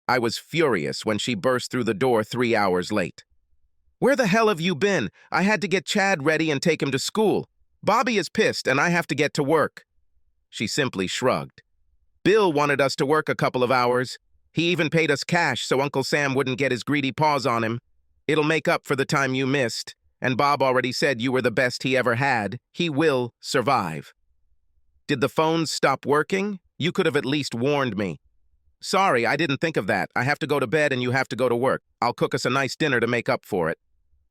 I was furious when she burst through the door 3 hours late. "Where the hell have you been? I had to get Chad ready and take him to school. Bobby is pissed and I have to get to work." She simply shrugged. "Bill wanted us to work a couple of hours. He even paid us cash so Uncle Sam wouldn't get his greedy paws on him. It'll make up for the time you missed, and Bob already said you were the best he ever had. He will survive." "Did the phones stop working? You could have at least warned me." "Sorry, I didn't think of that. I have to go to bed and you have to go to work. I'll cook us a nice dinner to make up for it."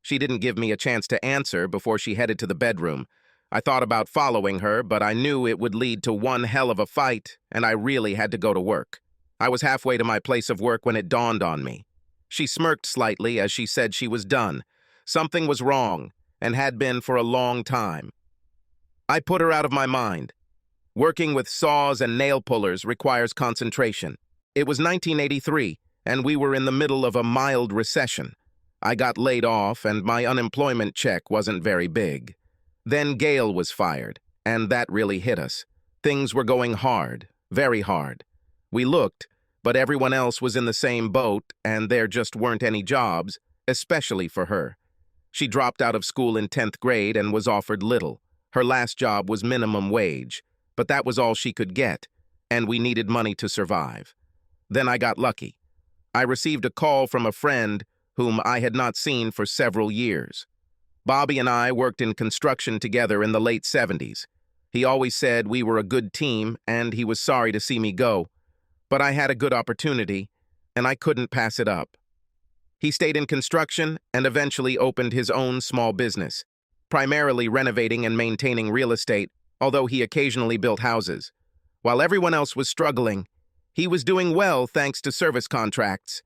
She didn't give me a chance to answer before she headed to the bedroom. I thought about following her, but I knew it would lead to one hell of a fight, and I really had to go to work. I was halfway to my place of work when it dawned on me. She smirked slightly as she said she was done. Something was wrong, and had been for a long time. I put her out of my mind. Working with saws and nail pullers requires concentration. It was 1983, and we were in the middle of a mild recession. I got laid off, and my unemployment check wasn't very big. Then Gail was fired, and that really hit us. Things were going hard, very hard. We looked, but everyone else was in the same boat, and there just weren't any jobs, especially for her. She dropped out of school in 10th grade and was offered little. Her last job was minimum wage, but that was all she could get, and we needed money to survive. Then I got lucky. I received a call from a friend whom I had not seen for several years. Bobby and I worked in construction together in the late 70s. He always said we were a good team, and he was sorry to see me go. But I had a good opportunity, and I couldn't pass it up. He stayed in construction and eventually opened his own small business, primarily renovating and maintaining real estate, although he occasionally built houses. While everyone else was struggling, he was doing well thanks to service contracts.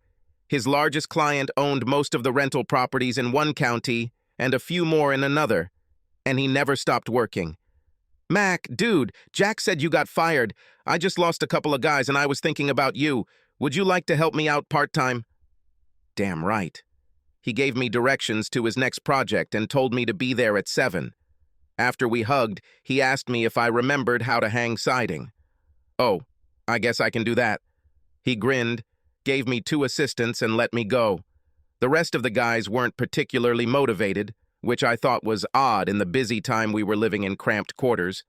His largest client owned most of the rental properties in one county and a few more in another, and he never stopped working. "Mac, dude, Jack said you got fired. I just lost a couple of guys and I was thinking about you. Would you like to help me out part-time?" Damn right. He gave me directions to his next project and told me to be there at 7. After we hugged, he asked me if I remembered how to hang siding. "Oh, I guess I can do that." He grinned, gave me 2 assistants, and let me go. The rest of the guys weren't particularly motivated, which I thought was odd in the busy time we were living in cramped quarters,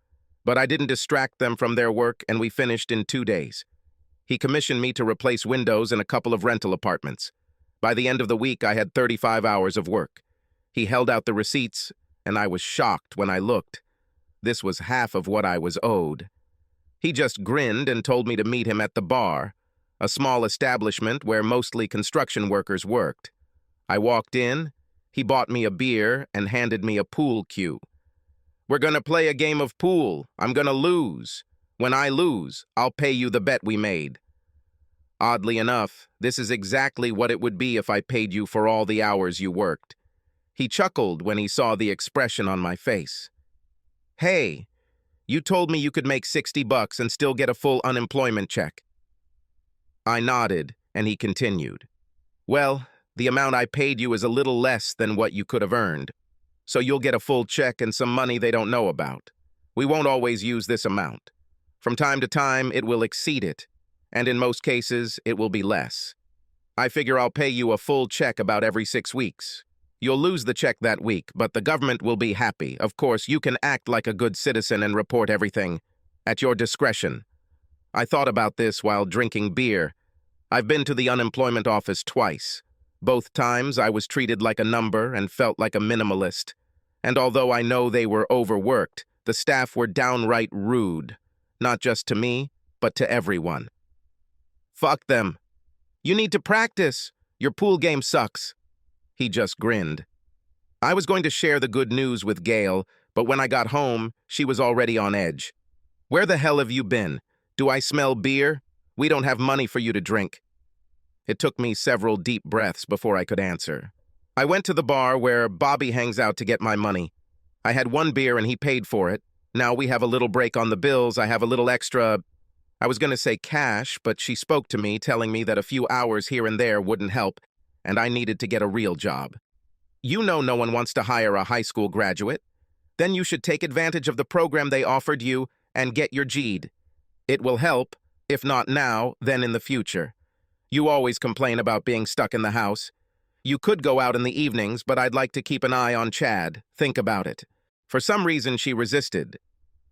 but I didn't distract them from their work, and we finished in 2 days. He commissioned me to replace windows in a couple of rental apartments. By the end of the week, I had 35 hours of work. He held out the receipts, and I was shocked when I looked. This was half of what I was owed. He just grinned and told me to meet him at the bar, a small establishment where mostly construction workers worked. I walked in, he bought me a beer and handed me a pool cue. "We're gonna play a game of pool. I'm gonna lose. When I lose, I'll pay you the bet we made." Oddly enough, this is exactly what it would be if I paid you for all the hours you worked. He chuckled when he saw the expression on my face. "Hey, you told me you could make $60 and still get a full unemployment check." I nodded, and he continued. "Well, the amount I paid you is a little less than what you could have earned, so you'll get a full check and some money they don't know about. We won't always use this amount. From time to time, it will exceed it, and in most cases, it will be less. I figure I'll pay you a full check about every 6 weeks. You'll lose the check that week, but the government will be happy. Of course, you can act like a good citizen and report everything at your discretion." I thought about this while drinking beer. I've been to the unemployment office twice. Both times I was treated like a number and felt like a minimalist. And although I know they were overworked, the staff were downright rude. Not just to me, but to everyone. "Fuck them. You need to practice. Your pool game sucks." He just grinned. I was going to share the good news with Gail, but when I got home, she was already on edge. "Where the hell have you been? Do I smell beer? We don't have money for you to drink." It took me several deep breaths before I could answer. I went to the bar where Bobby hangs out to get my money. I had 1 beer and he paid for it. Now we have a little break on the bills. I have a little extra, I was going to say cash, but she spoke to me, telling me that a few hours here and there wouldn't help, and I needed to get a real job. "You know no one wants to hire a high school graduate. Then you should take advantage of the program they offered you and get your GED. It will help, if not now, then in the future. You always complain about being stuck in the house. You could go out in the evenings, but I'd like to keep an eye on Chad. Think about it. For some reason, she resisted,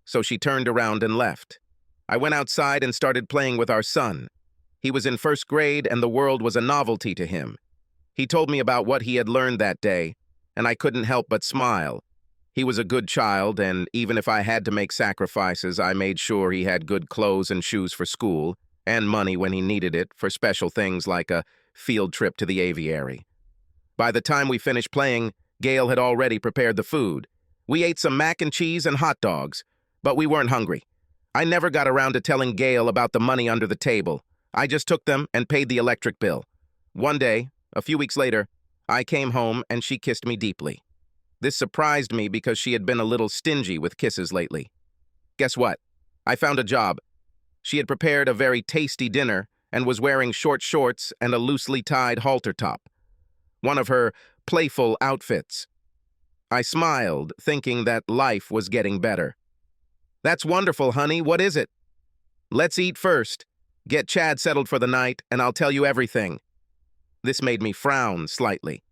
so she turned around and left. I went outside and started playing with our son. He was in first grade, and the world was a novelty to him. He told me about what he had learned that day, and I couldn't help but smile. He was a good child, and even if I had to make sacrifices, I made sure he had good clothes and shoes for school, and money when he needed it for special things like a field trip to the aviary. By the time we finished playing, Gail had already prepared the food. We ate some mac and cheese and hot dogs, but we weren't hungry. I never got around to telling Gail about the money under the table. I just took them and paid the electric bill. One day, a few weeks later, I came home and she kissed me deeply. This surprised me because she had been a little stingy with kisses lately. Guess what? I found a job. She had prepared a very tasty dinner and was wearing short shorts and a loosely tied halter top. One of her playful outfits. I smiled, thinking that life was getting better. "That's wonderful, honey. What is it?" "Let's eat first. Get Chad settled for the night, and I'll tell you everything." This made me frown slightly.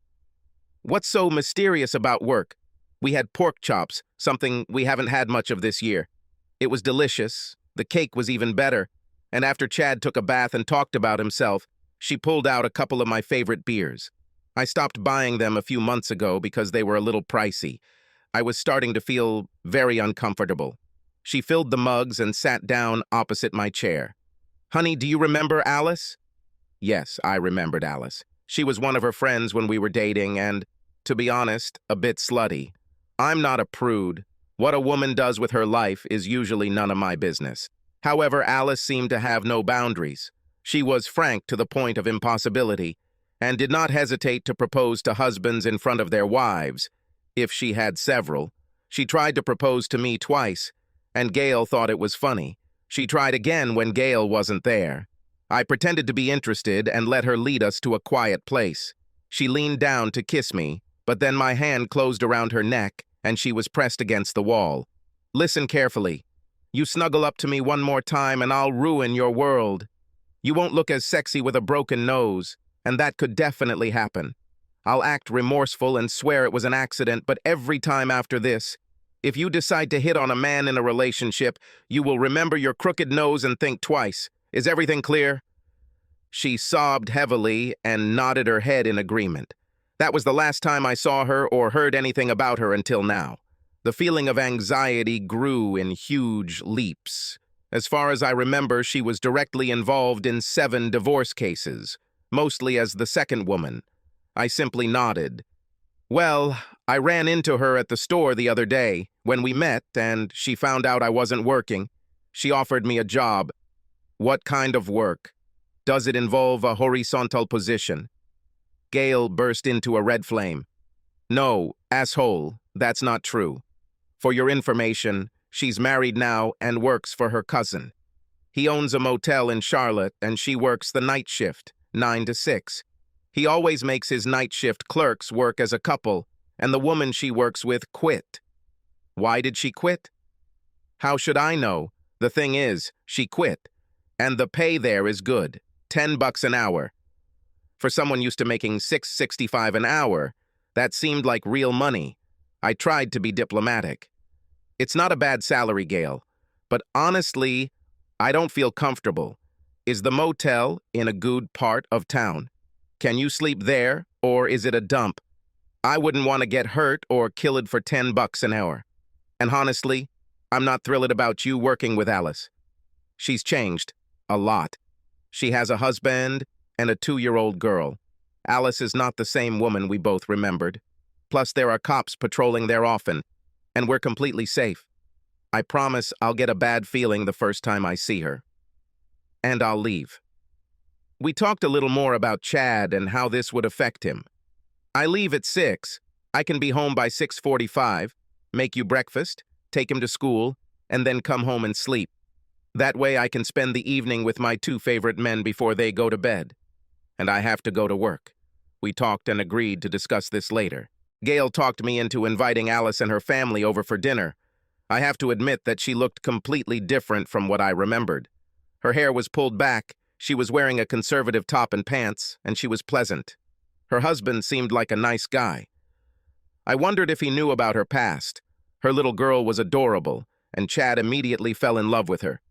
"What's so mysterious about work?" We had pork chops, something we haven't had much of this year. It was delicious. The cake was even better. And after Chad took a bath and talked about himself, she pulled out a couple of my favorite beers. I stopped buying them a few months ago because they were a little pricey. I was starting to feel very uncomfortable. She filled the mugs and sat down opposite my chair. "Honey, do you remember Alice?" Yes, I remembered Alice. She was one of her friends when we were dating and, to be honest, a bit slutty. I'm not a prude. What a woman does with her life is usually none of my business. However, Alice seemed to have no boundaries. She was frank to the point of impossibility, and did not hesitate to propose to husbands in front of their wives, if she had several. She tried to propose to me twice, and Gail thought it was funny. She tried again when Gail wasn't there. I pretended to be interested and let her lead us to a quiet place. She leaned down to kiss me, but then my hand closed around her neck, and she was pressed against the wall. "Listen carefully. You snuggle up to me one more time and I'll ruin your world. You won't look as sexy with a broken nose, and that could definitely happen. I'll act remorseful and swear it was an accident, but every time after this, if you decide to hit on a man in a relationship, you will remember your crooked nose and think twice. Is everything clear?" She sobbed heavily and nodded her head in agreement. That was the last time I saw her or heard anything about her until now. The feeling of anxiety grew in huge leaps. As far as I remember, she was directly involved in 7 divorce cases, mostly as the second woman. I simply nodded. "Well, I ran into her at the store the other day when we met, and she found out I wasn't working. She offered me a job." "What kind of work? Does it involve a horizontal position?" Gail burst into a red flame. "No, asshole, that's not true. For your information, she's married now and works for her cousin. He owns a motel in Charlotte, and she works the night shift, 9 to 6. He always makes his night shift clerks work as a couple, and the woman she works with quit." "Why did she quit?" "How should I know? The thing is, she quit. And the pay there is good, $10 an hour. For someone used to making $6.65 an hour, that seemed like real money. I tried to be diplomatic. "It's not a bad salary, Gail, but honestly, I don't feel comfortable. Is the motel in a good part of town? Can you sleep there, or is it a dump? I wouldn't want to get hurt or killed for $10 an hour. And honestly, I'm not thrilled about you working with Alice. She's changed. A lot. She has a husband and a 2-year-old girl. Alice is not the same woman we both remembered. Plus, there are cops patrolling there often, and we're completely safe. I promise I'll get a bad feeling the first time I see her. And I'll leave." We talked a little more about Chad and how this would affect him. "I leave at 6. I can be home by 6:45, make you breakfast, take him to school, and then come home and sleep. That way I can spend the evening with my 2 favorite men before they go to bed. And I have to go to work." We talked and agreed to discuss this later. Gail talked me into inviting Alice and her family over for dinner. I have to admit that she looked completely different from what I remembered. Her hair was pulled back, She was wearing a conservative top and pants, and she was pleasant. Her husband seemed like a nice guy. I wondered if he knew about her past. Her little girl was adorable, and Chad immediately fell in love with her.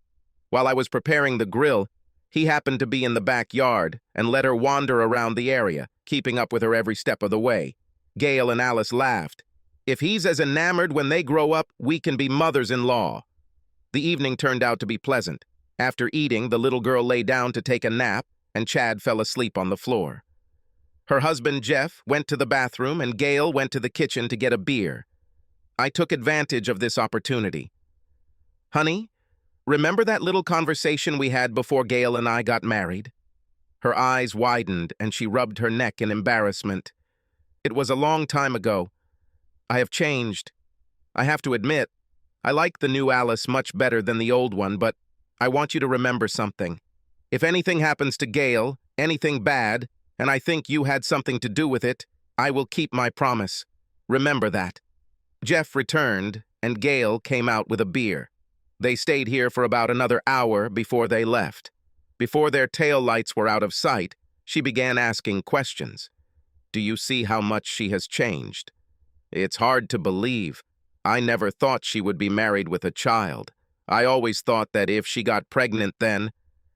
While I was preparing the grill, he happened to be in the backyard and let her wander around the area, keeping up with her every step of the way. Gail and Alice laughed. If he's as enamored when they grow up, we can be mothers-in-law. The evening turned out to be pleasant. After eating, the little girl lay down to take a nap, and Chad fell asleep on the floor. Her husband, Jeff, went to the bathroom, and Gail went to the kitchen to get a beer. I took advantage of this opportunity. Honey, remember that little conversation we had before Gail and I got married? Her eyes widened, and she rubbed her neck in embarrassment. It was a long time ago. I have changed. I have to admit, I like the new Alice much better than the old one, but I want you to remember something. If anything happens to Gail, anything bad, and I think you had something to do with it, I will keep my promise. Remember that. Jeff returned, and Gail came out with a beer. They stayed here for about another hour before they left. Before their tail lights were out of sight, she began asking questions. Do you see how much she has changed? It's hard to believe. I never thought she would be married with a child. I always thought that if she got pregnant then,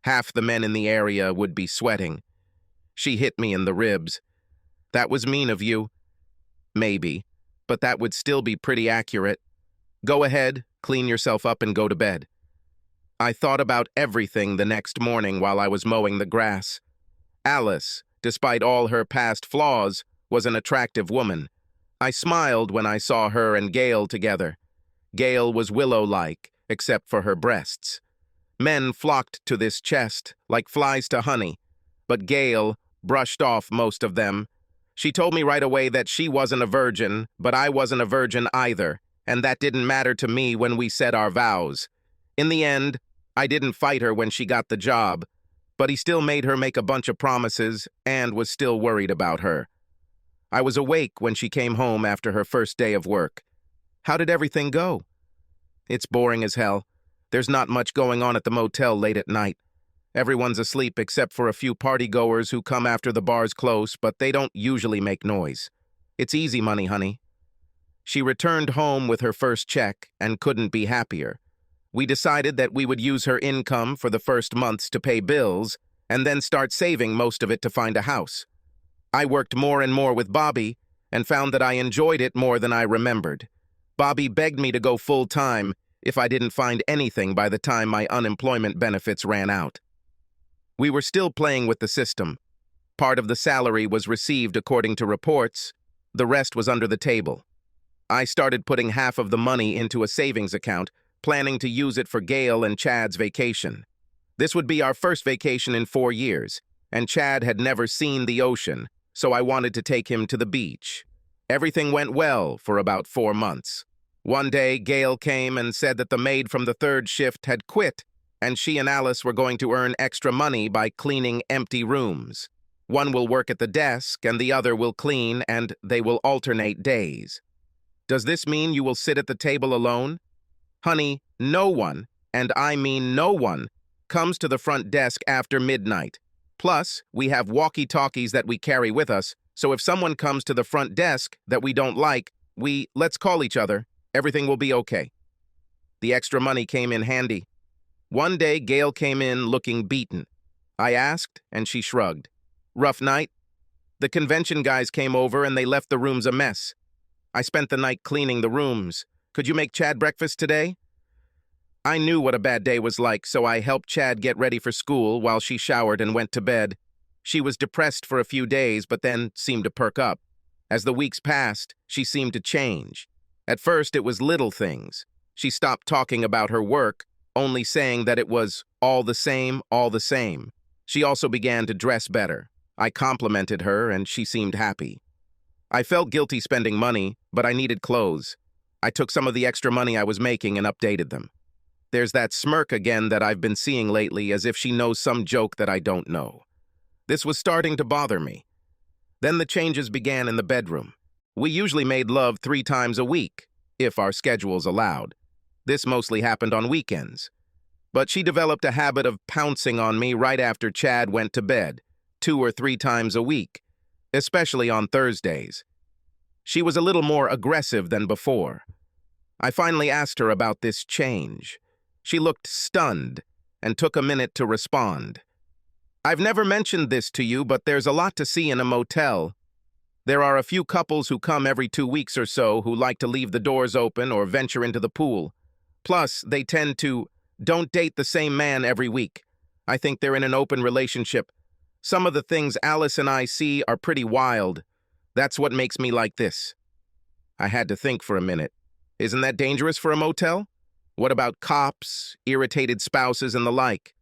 half the men in the area would be sweating. She hit me in the ribs. That was mean of you. Maybe, but that would still be pretty accurate. Go ahead, clean yourself up and go to bed. I thought about everything the next morning while I was mowing the grass. Alice, despite all her past flaws, was an attractive woman. I smiled when I saw her and Gail together. Gail was willow-like, except for her breasts. Men flocked to this chest, like flies to honey, but Gail brushed off most of them. She told me right away that she wasn't a virgin, but I wasn't a virgin either, and that didn't matter to me when we said our vows. In the end, I didn't fight her when she got the job, but he still made her make a bunch of promises and was still worried about her. I was awake when she came home after her first day of work. How did everything go? It's boring as hell. There's not much going on at the motel late at night. Everyone's asleep except for a few partygoers who come after the bars close, but they don't usually make noise. It's easy money, honey. She returned home with her first check and couldn't be happier. We decided that we would use her income for the first months to pay bills and then start saving most of it to find a house. I worked more and more with Bobby and found that I enjoyed it more than I remembered. Bobby begged me to go full-time if I didn't find anything by the time my unemployment benefits ran out. We were still playing with the system. Part of the salary was received according to reports, the rest was under the table. I started putting half of the money into a savings account, planning to use it for Gail and Chad's vacation. This would be our first vacation in 4 years, and Chad had never seen the ocean, so I wanted to take him to the beach. Everything went well for about 4 months. One day, Gail came and said that the maid from the third shift had quit, and she and Alice were going to earn extra money by cleaning empty rooms. One will work at the desk, and the other will clean, and they will alternate days. Does this mean you will sit at the table alone? Honey, no one, and I mean no one, comes to the front desk after midnight. Plus, we have walkie-talkies that we carry with us, so if someone comes to the front desk that we don't like, let's call each other. Everything will be okay. The extra money came in handy. One day, Gail came in looking beaten. I asked, and she shrugged. Rough night? The convention guys came over and they left the rooms a mess. I spent the night cleaning the rooms. Could you make Chad breakfast today? I knew what a bad day was like, so I helped Chad get ready for school while she showered and went to bed. She was depressed for a few days, but then seemed to perk up. As the weeks passed, she seemed to change. At first, it was little things. She stopped talking about her work, only saying that it was all the same, all the same. She also began to dress better. I complimented her, and she seemed happy. I felt guilty spending money, but I needed clothes. I took some of the extra money I was making and updated them. There's that smirk again that I've been seeing lately, as if she knows some joke that I don't know. This was starting to bother me. Then the changes began in the bedroom. We usually made love 3 times a week, if our schedules allowed. This mostly happened on weekends. But she developed a habit of pouncing on me right after Chad went to bed, 2 or 3 times a week, especially on Thursdays. She was a little more aggressive than before. I finally asked her about this change. She looked stunned and took a minute to respond. I've never mentioned this to you, but there's a lot to see in a motel. There are a few couples who come every 2 weeks or so who like to leave the doors open or venture into the pool. Plus, they tend to don't date the same man every week. I think they're in an open relationship. Some of the things Alice and I see are pretty wild. That's what makes me like this. I had to think for a minute. Isn't that dangerous for a motel? What about cops, irritated spouses, and the like?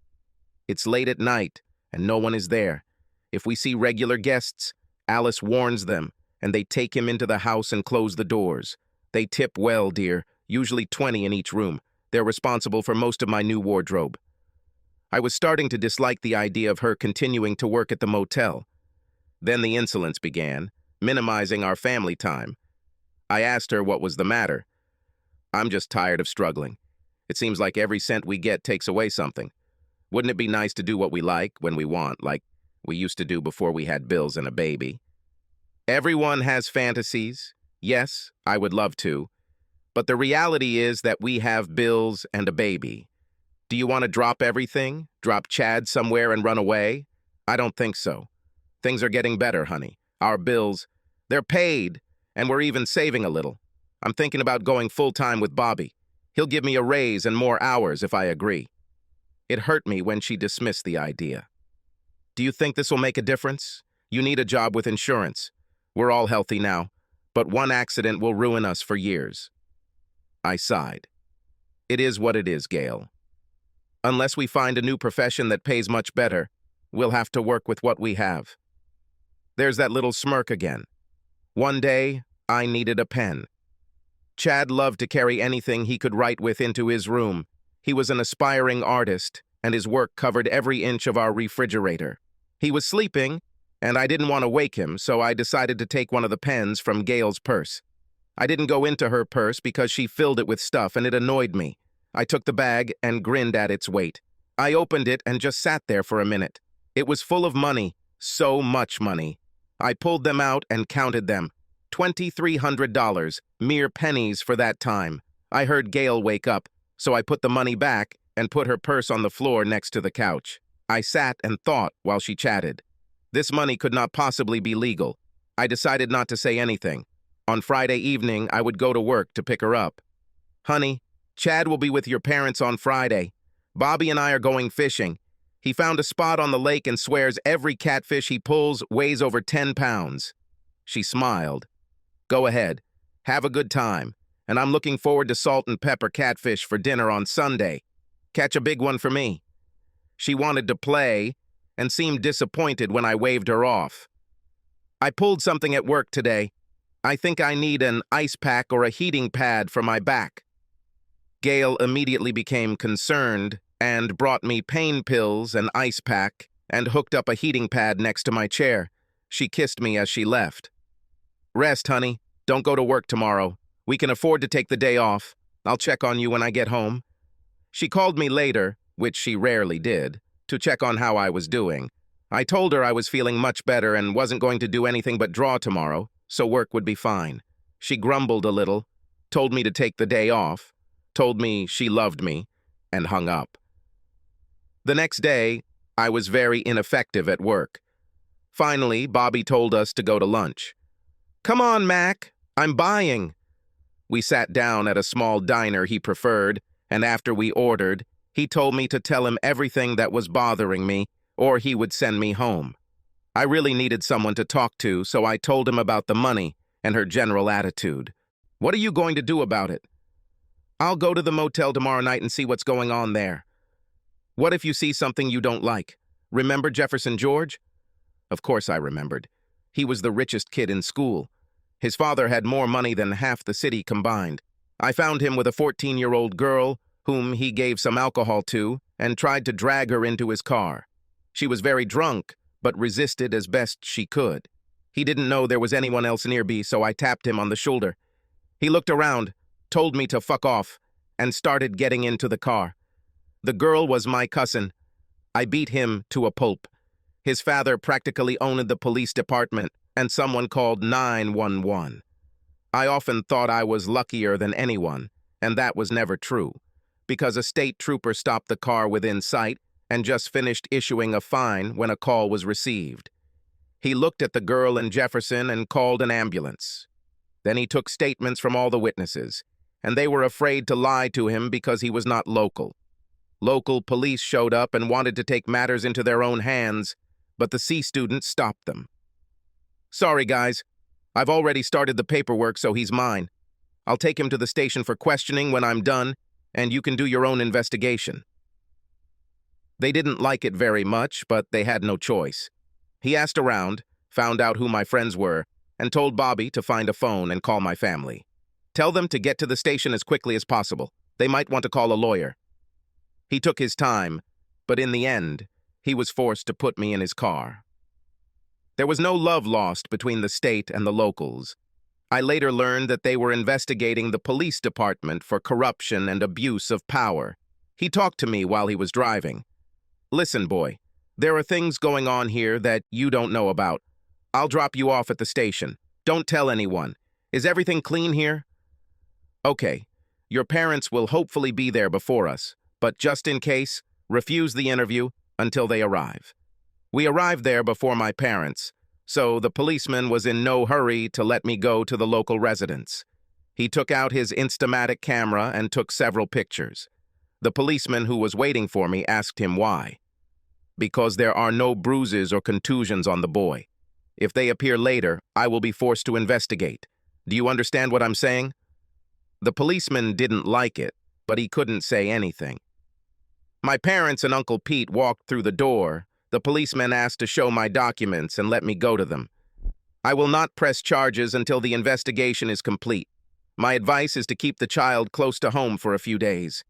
It's late at night, and no one is there. If we see regular guests, Alice warns them, and they take him into the house and close the doors. They tip well, dear, usually 20 in each room. They're responsible for most of my new wardrobe. I was starting to dislike the idea of her continuing to work at the motel. Then the insolence began, minimizing our family time. I asked her what was the matter. I'm just tired of struggling. It seems like every cent we get takes away something. Wouldn't it be nice to do what we like when we want, like we used to do before we had bills and a baby? Everyone has fantasies. Yes, I would love to. But the reality is that we have bills and a baby. Do you want to drop everything? Drop Chad somewhere and run away? I don't think so. Things are getting better, honey. Our bills, they're paid, and we're even saving a little. I'm thinking about going full-time with Bobby. He'll give me a raise and more hours if I agree. It hurt me when she dismissed the idea. Do you think this will make a difference? You need a job with insurance. We're all healthy now, but one accident will ruin us for years. I sighed. It is what it is, Gail. Unless we find a new profession that pays much better, we'll have to work with what we have. There's that little smirk again. One day, I needed a pen. Chad loved to carry anything he could write with into his room. He was an aspiring artist, and his work covered every inch of our refrigerator. He was sleeping, and I didn't want to wake him, so I decided to take one of the pens from Gail's purse. I didn't go into her purse because she filled it with stuff, and it annoyed me. I took the bag and grinned at its weight. I opened it and just sat there for a minute. It was full of money, so much money. I pulled them out and counted them. $2,300, mere pennies for that time. I heard Gail wake up, so I put the money back and put her purse on the floor next to the couch. I sat and thought while she chatted. This money could not possibly be legal. I decided not to say anything. On Friday evening, I would go to work to pick her up. Honey, Chad will be with your parents on Friday. Bobby and I are going fishing. He found a spot on the lake and swears every catfish he pulls weighs over 10 pounds. She smiled. Go ahead. Have a good time. And I'm looking forward to salt and pepper catfish for dinner on Sunday. Catch a big one for me. She wanted to play and seemed disappointed when I waved her off. I pulled something at work today. I think I need an ice pack or a heating pad for my back. Gail immediately became concerned and brought me pain pills, an ice pack, and hooked up a heating pad next to my chair. She kissed me as she left. Rest, honey. Don't go to work tomorrow. We can afford to take the day off. I'll check on you when I get home. She called me later, which she rarely did, to check on how I was doing. I told her I was feeling much better and wasn't going to do anything but draw tomorrow, so work would be fine. She grumbled a little, told me to take the day off, told me she loved me, and hung up. The next day, I was very ineffective at work. Finally, Bobby told us to go to lunch. Come on, Mac, I'm buying. We sat down at a small diner he preferred, and after we ordered, he told me to tell him everything that was bothering me, or he would send me home. I really needed someone to talk to, so I told him about the money and her general attitude. What are you going to do about it? I'll go to the motel tomorrow night and see what's going on there. What if you see something you don't like? Remember Jefferson George? Of course I remembered. He was the richest kid in school. His father had more money than half the city combined. I found him with a 14-year-old girl whom he gave some alcohol to and tried to drag her into his car. She was very drunk, but resisted as best she could. He didn't know there was anyone else nearby, so I tapped him on the shoulder. He looked around, told me to fuck off, and started getting into the car. The girl was my cousin. I beat him to a pulp. His father practically owned the police department, and someone called 911. I often thought I was luckier than anyone, and that was never true, because a state trooper stopped the car within sight and just finished issuing a fine when a call was received. He looked at the girl in Jefferson and called an ambulance. Then he took statements from all the witnesses, and they were afraid to lie to him because he was not local. Local police showed up and wanted to take matters into their own hands, but the C students stopped them. Sorry, guys. I've already started the paperwork, so he's mine. I'll take him to the station for questioning when I'm done, and you can do your own investigation. They didn't like it very much, but they had no choice. He asked around, found out who my friends were, and told Bobby to find a phone and call my family. Tell them to get to the station as quickly as possible. They might want to call a lawyer. He took his time, but in the end, he was forced to put me in his car. There was no love lost between the state and the locals. I later learned that they were investigating the police department for corruption and abuse of power. He talked to me while he was driving. Listen, boy, there are things going on here that you don't know about. I'll drop you off at the station. Don't tell anyone. Is everything clean here? Okay, your parents will hopefully be there before us, but just in case, refuse the interview until they arrive. We arrived there before my parents, so the policeman was in no hurry to let me go to the local residence. He took out his Instamatic camera and took several pictures. The policeman who was waiting for me asked him why. Because there are no bruises or contusions on the boy. If they appear later, I will be forced to investigate. Do you understand what I'm saying? The policeman didn't like it, but he couldn't say anything. My parents and Uncle Pete walked through the door. The policeman asked to show my documents and let me go to them. I will not press charges until the investigation is complete. My advice is to keep the child close to home for a few days.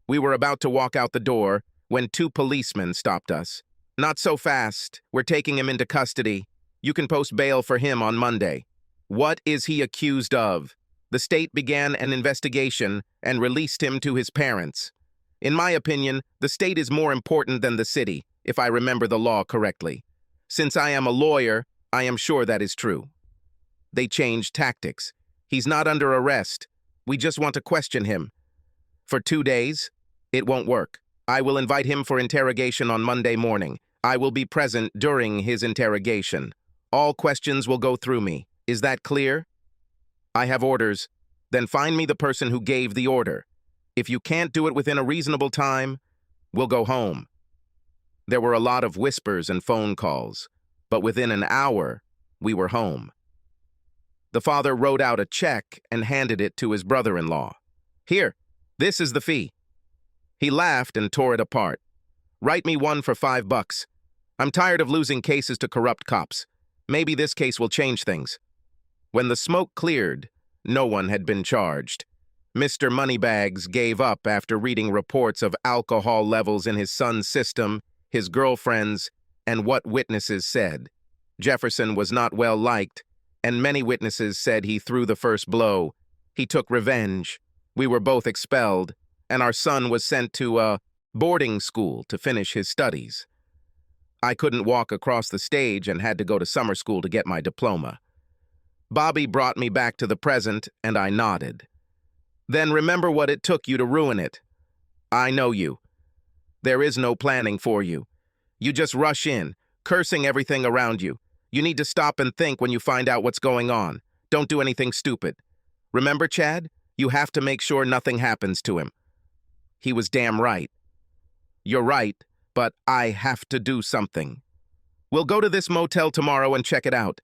We were about to walk out the door when 2 policemen stopped us. Not so fast. We're taking him into custody. You can post bail for him on Monday. What is he accused of? The state began an investigation and released him to his parents. In my opinion, the state is more important than the city, if I remember the law correctly. Since I am a lawyer, I am sure that is true. They changed tactics. He's not under arrest. We just want to question him. For 2 days, it won't work. I will invite him for interrogation on Monday morning. I will be present during his interrogation. All questions will go through me. Is that clear? I have orders. Then find me the person who gave the order. If you can't do it within a reasonable time, we'll go home. There were a lot of whispers and phone calls, but within an hour, we were home. The father wrote out a check and handed it to his brother-in-law. Here, this is the fee. He laughed and tore it apart. Write me one for $5. I'm tired of losing cases to corrupt cops. Maybe this case will change things. When the smoke cleared, no one had been charged. Mr. Moneybags gave up after reading reports of alcohol levels in his son's system, his girlfriends, and what witnesses said. Jefferson was not well liked, and many witnesses said he threw the first blow. He took revenge. We were both expelled, and our son was sent to a boarding school to finish his studies. I couldn't walk across the stage and had to go to summer school to get my diploma. Bobby brought me back to the present, and I nodded. Then remember what it took you to ruin it. I know you. There is no planning for you. You just rush in, cursing everything around you. You need to stop and think when you find out what's going on. Don't do anything stupid. Remember, Chad? You have to make sure nothing happens to him. He was damn right. You're right, but I have to do something. We'll go to this motel tomorrow and check it out.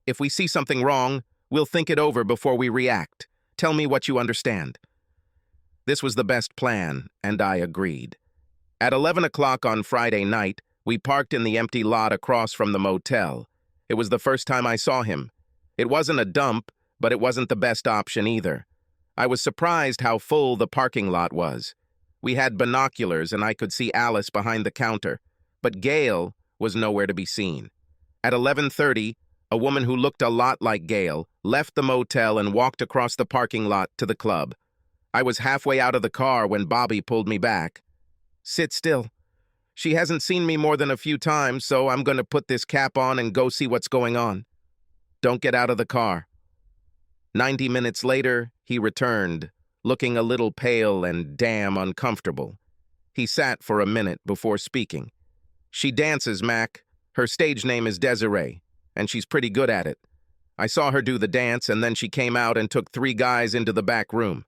If we see something wrong, we'll think it over before we react. Tell me what you understand. This was the best plan, and I agreed. At 11 o'clock on Friday night, we parked in the empty lot across from the motel. It was the first time I saw him. It wasn't a dump, but it wasn't the best option either. I was surprised how full the parking lot was. We had binoculars and I could see Alice behind the counter, but Gail was nowhere to be seen. At 11:30, a woman who looked a lot like Gail left the motel and walked across the parking lot to the club. I was halfway out of the car when Bobby pulled me back. Sit still. She hasn't seen me more than a few times, so I'm going to put this cap on and go see what's going on. Don't get out of the car. 90 minutes later, he returned, looking a little pale and damn uncomfortable. He sat for a minute before speaking. She dances, Mac. Her stage name is Desiree, and she's pretty good at it. I saw her do the dance, and then she came out and took 3 guys into the back room.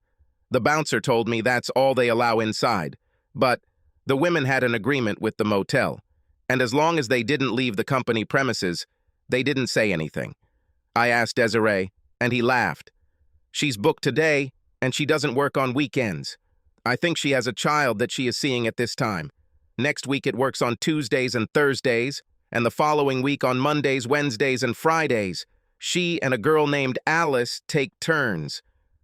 The bouncer told me that's all they allow inside, but the women had an agreement with the motel, and as long as they didn't leave the company premises, they didn't say anything. I asked Desiree, and he laughed. She's booked today, and she doesn't work on weekends. I think she has a child that she is seeing at this time. Next week it works on Tuesdays and Thursdays, and the following week on Mondays, Wednesdays, and Fridays. She and a girl named Alice take turns.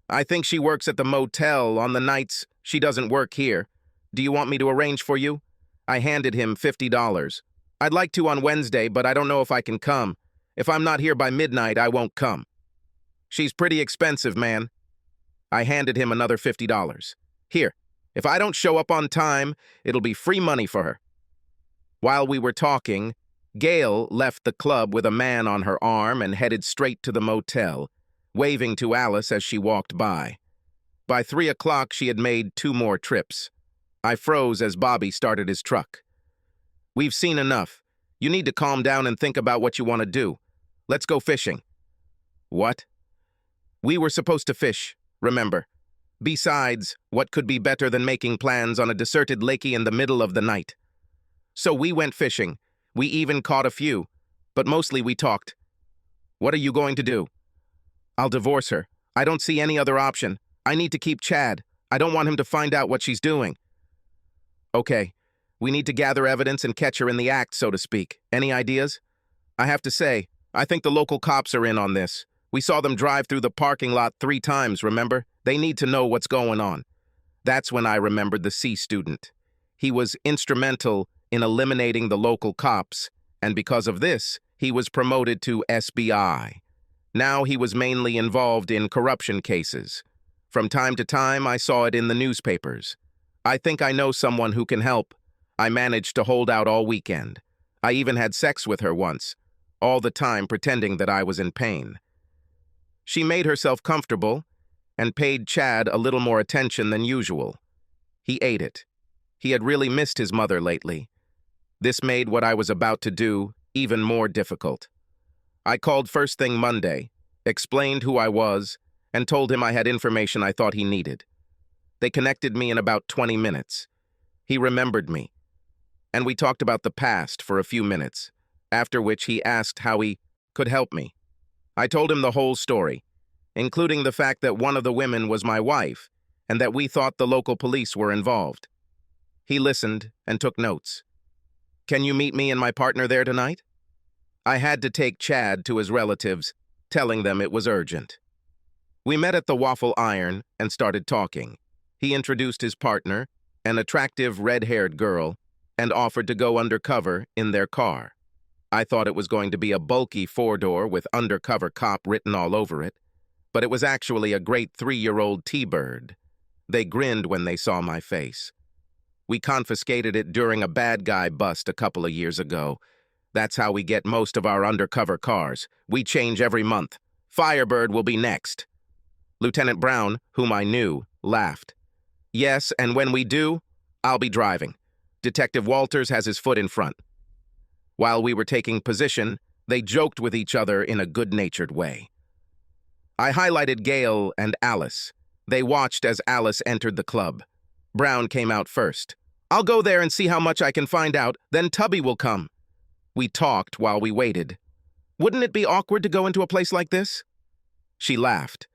I think she works at the motel on the nights she doesn't work here. Do you want me to arrange for you? I handed him $50. I'd like to on Wednesday, but I don't know if I can come. If I'm not here by midnight, I won't come. She's pretty expensive, man. I handed him another $50. Here, if I don't show up on time, it'll be free money for her. While we were talking, Gail left the club with a man on her arm and headed straight to the motel, waving to Alice as she walked by. By 3 o'clock, she had made 2 more trips. I froze as Bobby started his truck. We've seen enough. You need to calm down and think about what you want to do. Let's go fishing. What? We were supposed to fish, remember. Besides, what could be better than making plans on a deserted lakey in the middle of the night? So we went fishing. We even caught a few, but mostly we talked. What are you going to do? I'll divorce her. I don't see any other option. I need to keep Chad. I don't want him to find out what she's doing. Okay, we need to gather evidence and catch her in the act, so to speak. Any ideas? I have to say, I think the local cops are in on this. We saw them drive through the parking lot 3 times, remember? They need to know what's going on. That's when I remembered the C student. He was instrumental in eliminating the local cops, and because of this, he was promoted to SBI. Now he was mainly involved in corruption cases. From time to time, I saw it in the newspapers. I think I know someone who can help. I managed to hold out all weekend. I even had sex with her once, all the time pretending that I was in pain. She made herself comfortable and paid Chad a little more attention than usual. He ate it. He had really missed his mother lately. This made what I was about to do even more difficult. I called first thing Monday, explained who I was, and told him I had information I thought he needed. They connected me in about 20 minutes. He remembered me, and we talked about the past for a few minutes, after which he asked how he could help me. I told him the whole story, including the fact that one of the women was my wife, and that we thought the local police were involved. He listened and took notes. Can you meet me and my partner there tonight? I had to take Chad to his relatives, telling them it was urgent. We met at the Waffle Iron and started talking. He introduced his partner, an attractive red-haired girl, and offered to go undercover in their car. I thought it was going to be a bulky 4-door with undercover cop written all over it, but it was actually a great 3-year-old T-Bird. They grinned when they saw my face. We confiscated it during a bad guy bust a couple of years ago. That's how we get most of our undercover cars. We change every month. Firebird will be next. Lieutenant Brown, whom I knew, laughed. Yes, and when we do, I'll be driving. Detective Walters has his foot in front. While we were taking position, they joked with each other in a good-natured way. I highlighted Gail and Alice. They watched as Alice entered the club. Brown came out first. I'll go there and see how much I can find out, then Tubby will come. We talked while we waited. Wouldn't it be awkward to go into a place like this? She laughed.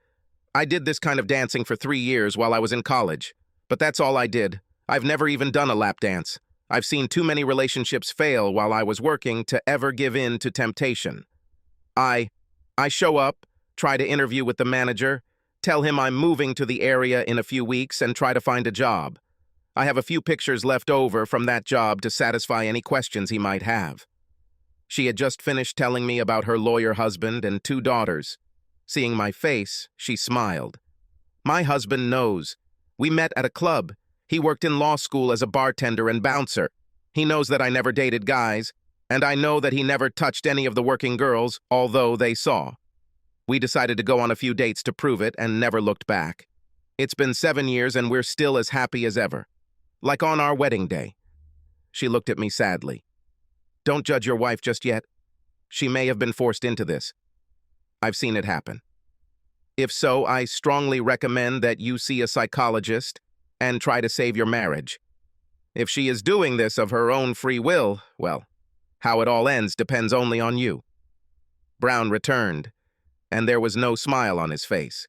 I did this kind of dancing for 3 years while I was in college, but that's all I did. I've never even done a lap dance. I've seen too many relationships fail while I was working to ever give in to temptation. I show up, try to interview with the manager, tell him I'm moving to the area in a few weeks and try to find a job. I have a few pictures left over from that job to satisfy any questions he might have. She had just finished telling me about her lawyer husband and 2 daughters. Seeing my face, she smiled. My husband knows. We met at a club. He worked in law school as a bartender and bouncer. He knows that I never dated guys, and I know that he never touched any of the working girls, although they saw. We decided to go on a few dates to prove it and never looked back. It's been 7 years and we're still as happy as ever. Like on our wedding day. She looked at me sadly. Don't judge your wife just yet. She may have been forced into this. I've seen it happen. If so, I strongly recommend that you see a psychologist and try to save your marriage. If she is doing this of her own free will, well, how it all ends depends only on you. Brown returned, and there was no smile on his face.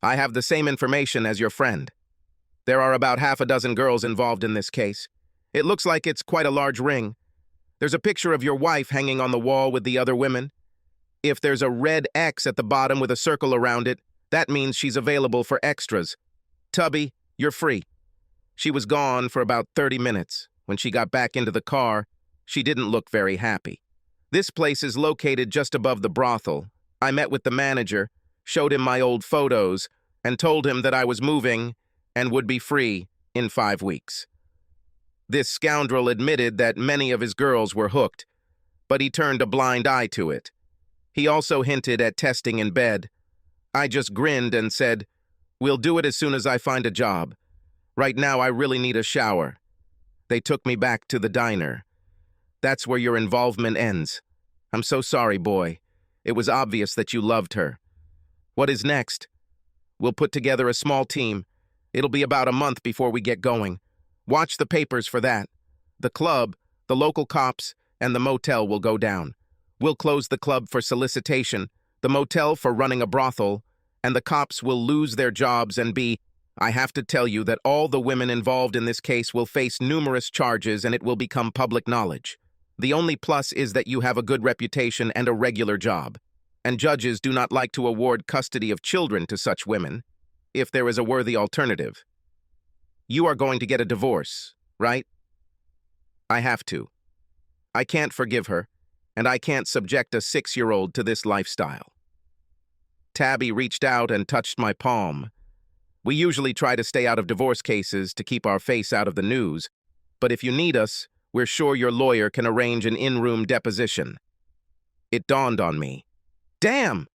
I have the same information as your friend. There are about half a dozen girls involved in this case. It looks like it's quite a large ring. There's a picture of your wife hanging on the wall with the other women. If there's a red X at the bottom with a circle around it, that means she's available for extras. Tubby, you're free. She was gone for about 30 minutes. When she got back into the car, she didn't look very happy. This place is located just above the brothel. I met with the manager, showed him my old photos, and told him that I was moving and would be free in 5 weeks. This scoundrel admitted that many of his girls were hooked, but he turned a blind eye to it. He also hinted at testing in bed. I just grinned and said, "We'll do it as soon as I find a job. Right now, I really need a shower." They took me back to the diner. That's where your involvement ends. I'm so sorry, boy. It was obvious that you loved her. What is next? We'll put together a small team. It'll be about a month before we get going. Watch the papers for that. The club, the local cops, and the motel will go down. We'll close the club for solicitation, the motel for running a brothel, and the cops will lose their jobs and I have to tell you that all the women involved in this case will face numerous charges and it will become public knowledge. The only plus is that you have a good reputation and a regular job, and judges do not like to award custody of children to such women, if there is a worthy alternative. You are going to get a divorce, right? I have to. I can't forgive her, and I can't subject a 6-year-old to this lifestyle. Tabby reached out and touched my palm. We usually try to stay out of divorce cases to keep our face out of the news, but if you need us, we're sure your lawyer can arrange an in-room deposition. It dawned on me. Damn!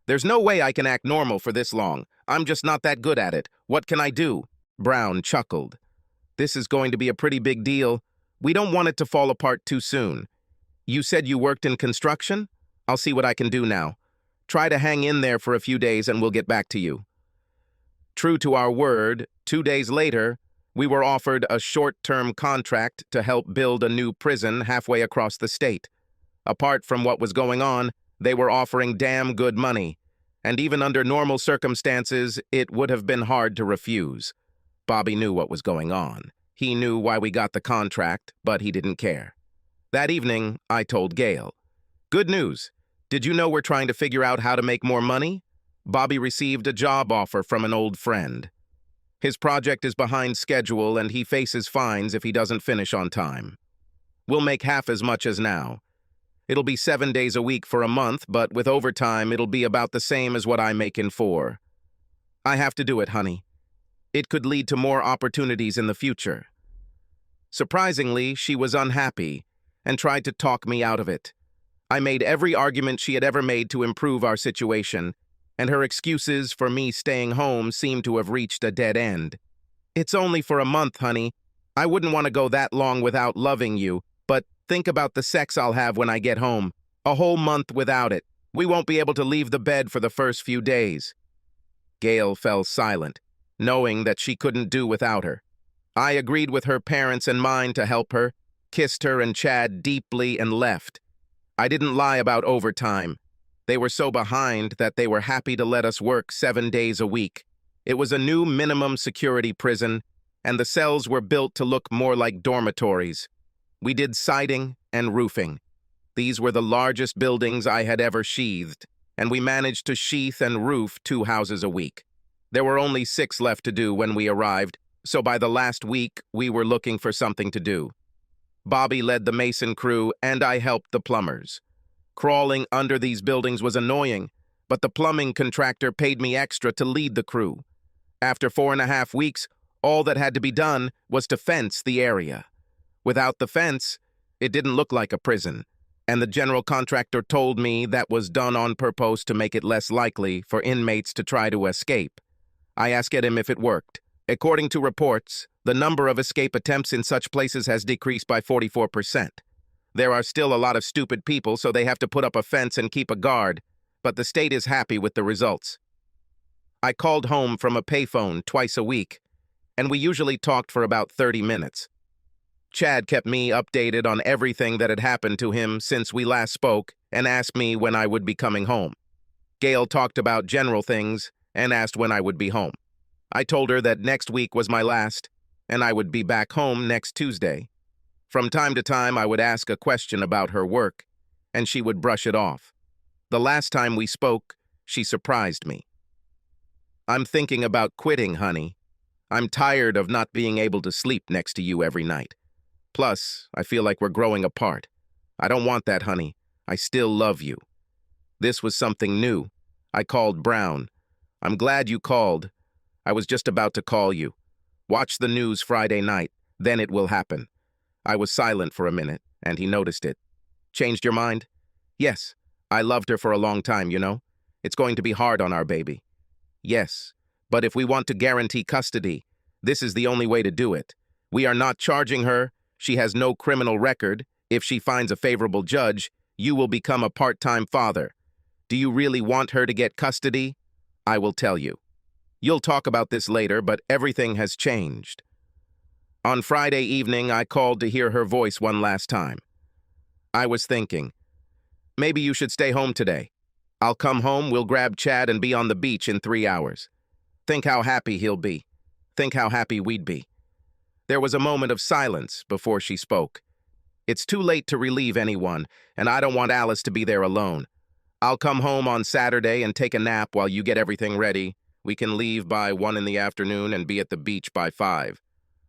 There's no way I can act normal for this long. I'm just not that good at it. What can I do? Brown chuckled. This is going to be a pretty big deal. We don't want it to fall apart too soon. You said you worked in construction? I'll see what I can do now. Try to hang in there for a few days and we'll get back to you. True to our word, 2 days later, we were offered a short-term contract to help build a new prison halfway across the state. Apart from what was going on, they were offering damn good money, and even under normal circumstances, it would have been hard to refuse. Bobby knew what was going on. He knew why we got the contract, but he didn't care. That evening, I told Gail, "Good news. Did you know we're trying to figure out how to make more money?" Bobby received a job offer from an old friend. His project is behind schedule and he faces fines if he doesn't finish on time. We'll make half as much as now. It'll be 7 days a week for a month, but with overtime, it'll be about the same as what I make in 4. I have to do it, honey. It could lead to more opportunities in the future. Surprisingly, she was unhappy and tried to talk me out of it. I made every argument she had ever made to improve our situation, and her excuses for me staying home seemed to have reached a dead end. It's only for a month, honey. I wouldn't want to go that long without loving you, but think about the sex I'll have when I get home. A whole month without it. We won't be able to leave the bed for the first few days. Gail fell silent, knowing that she couldn't do without her. I agreed with her parents and mine to help her, kissed her and Chad deeply and left. I didn't lie about overtime. They were so behind that they were happy to let us work 7 days a week. It was a new minimum security prison, and the cells were built to look more like dormitories. We did siding and roofing. These were the largest buildings I had ever sheathed, and we managed to sheath and roof 2 houses a week. There were only 6 left to do when we arrived, so by the last week, we were looking for something to do. Bobby led the mason crew, and I helped the plumbers. Crawling under these buildings was annoying, but the plumbing contractor paid me extra to lead the crew. After 4.5 weeks, All that had to be done was to fence the area. Without the fence, it didn't look like a prison, and the general contractor told me that was done on purpose to make it less likely for inmates to try to escape. I asked him if it worked. According to reports, the number of escape attempts in such places has decreased by 44%. There are still a lot of stupid people, so they have to put up a fence and keep a guard, but the state is happy with the results. I called home from a payphone twice a week, and we usually talked for about 30 minutes. Chad kept me updated on everything that had happened to him since we last spoke and asked me when I would be coming home. Gail talked about general things and asked when I would be home. I told her that next week was my last, and I would be back home next Tuesday. From time to time, I would ask a question about her work, and she would brush it off. The last time we spoke, she surprised me. "I'm thinking about quitting, honey. I'm tired of not being able to sleep next to you every night. Plus, I feel like we're growing apart. I don't want that, honey. I still love you." This was something new. I called Brown. "I'm glad you called. I was just about to call you. Watch the news Friday night, then it will happen." I was silent for a minute, and he noticed it. "Changed your mind?" "Yes. I loved her for a long time, you know. It's going to be hard on our baby." "Yes, but if we want to guarantee custody, this is the only way to do it. We are not charging her. She has no criminal record. If she finds a favorable judge, you will become a part-time father. Do you really want her to get custody? I will tell you. You'll talk about this later, but everything has changed." On Friday evening, I called to hear her voice one last time. I was thinking, maybe you should stay home today. I'll come home, we'll grab Chad and be on the beach in 3 hours. Think how happy he'll be. Think how happy we'd be. There was a moment of silence before she spoke. "It's too late to relieve anyone, and I don't want Alice to be there alone. I'll come home on Saturday and take a nap while you get everything ready. We can leave by 1 in the afternoon and be at the beach by 5.